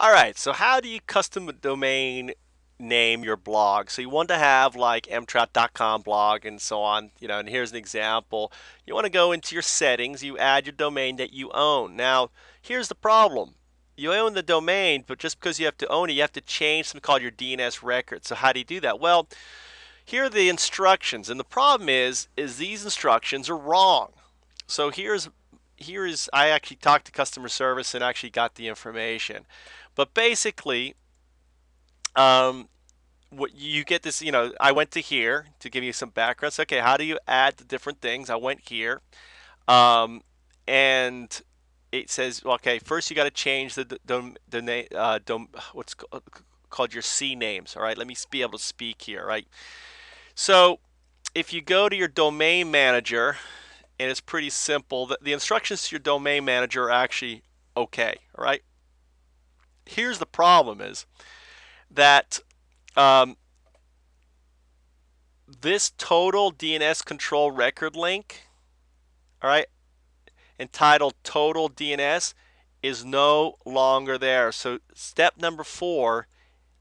All right, so how do you custom domain name your blog? So you want to have like mtrap.com blog and so on, and here's an example. You want to go into your settings, you add your domain that you own. Now, here's the problem. You own the domain, but just because you have to own it, you have to change something called your DNS record. So how do you do that? Well, here are the instructions, and the problem is these instructions are wrong. So here's I actually talked to customer service and actually got the information. But basically, what you get this, I went to here to give you some background. So, okay, how do you add the different things? I went here, and it says, well, okay, first you got to change what's called your C names. All right, let me be able to speak here. Right. So if you go to your domain manager, and it's pretty simple, the instructions to your domain manager are actually okay. All right. Here's the problem is that um, this total DNS control record link, all right, entitled total DNS, is no longer there. So step number 4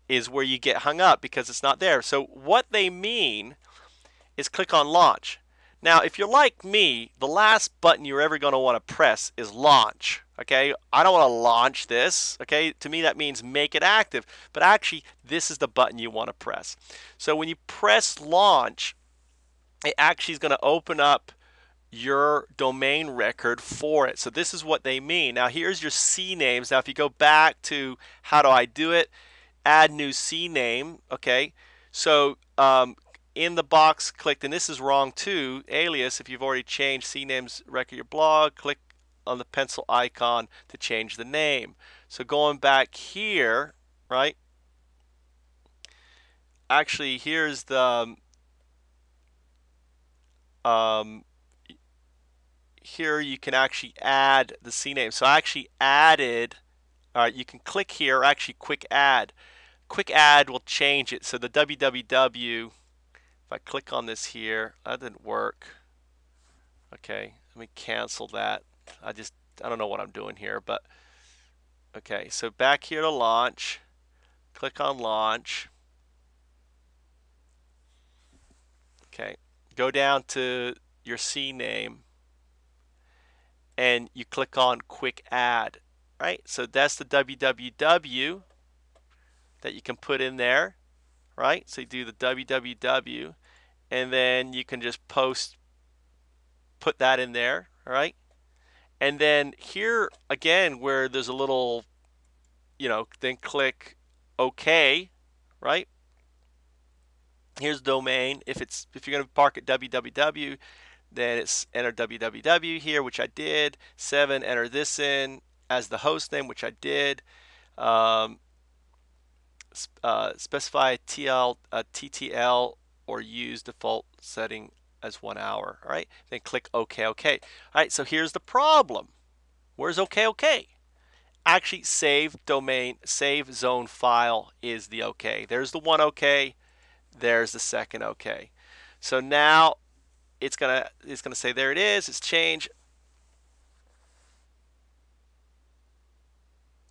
is where you get hung up because it's not there. So what they mean is click on launch. Now, if you're like me, the last button you're ever going to want to press is launch. Okay, I don't want to launch this. Okay, to me that means make it active, but actually this is the button you want to press. So when you press launch, it actually is going to open up your domain record for it. So this is what they mean. Now here's your C names. Now if you go back to how do I do it, add new C name. Okay, so in the box clicked, and this is wrong too, alias, if you've already changed C names record your blog, click on the pencil icon to change the name. So going back here, right, actually here's the here you can actually add the C name. So I actually added, you can click here, or actually quick add. Quick add will change it. So the www, if I click on this here, that didn't work. Okay, let me cancel that. I don't know what I'm doing here, but okay, so back here to launch, click on launch. Okay, go down to your C name and you click on quick add, right? So that's the www that you can put in there, right? So you do the www and then you can just put that in there, all right? And then here again where there's a little, then click OK, right? Here's domain. If you're going to park at www, then it's enter www here, which I did. 7, enter this in as the host name, which I did. Specify TTL or use default setting as 1 hour. All right, then click OK. All right, so here's the problem. Where's OK? Actually, save zone file is the OK. There's the one OK. There's the second OK. So now it's gonna say there it is. It's changed.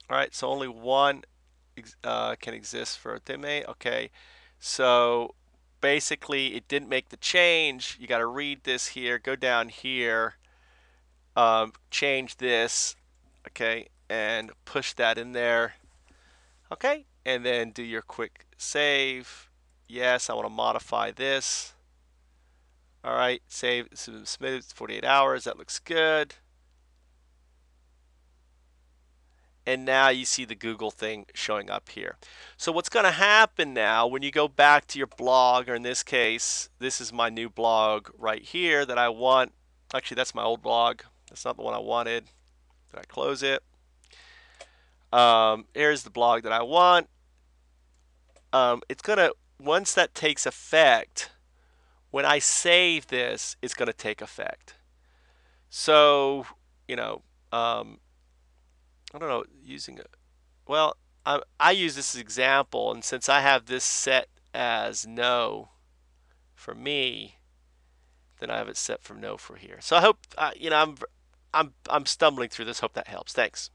All right, so only one can exist for a domain. Okay, so basically it didn't make the change. You got to read this here. Go down here. Change this. Okay, and push that in there. Okay, and then do your quick save. Yes, I want to modify this. All right, save, submit 48 hours. That looks good. And now you see the Google thing showing up here. So what's going to happen now when you go back to your blog, or in this case, this is my new blog right here that I want. Actually, that's my old blog. That's not the one I wanted. Did I close it? Here's the blog that I want. It's going to, once that takes effect, when I save this, it's going to take effect. So, I don't know, using it. Well, I use this example, and since I have this set as no for me, then I have it set for no for here. So I hope I'm stumbling through this. Hope that helps. Thanks.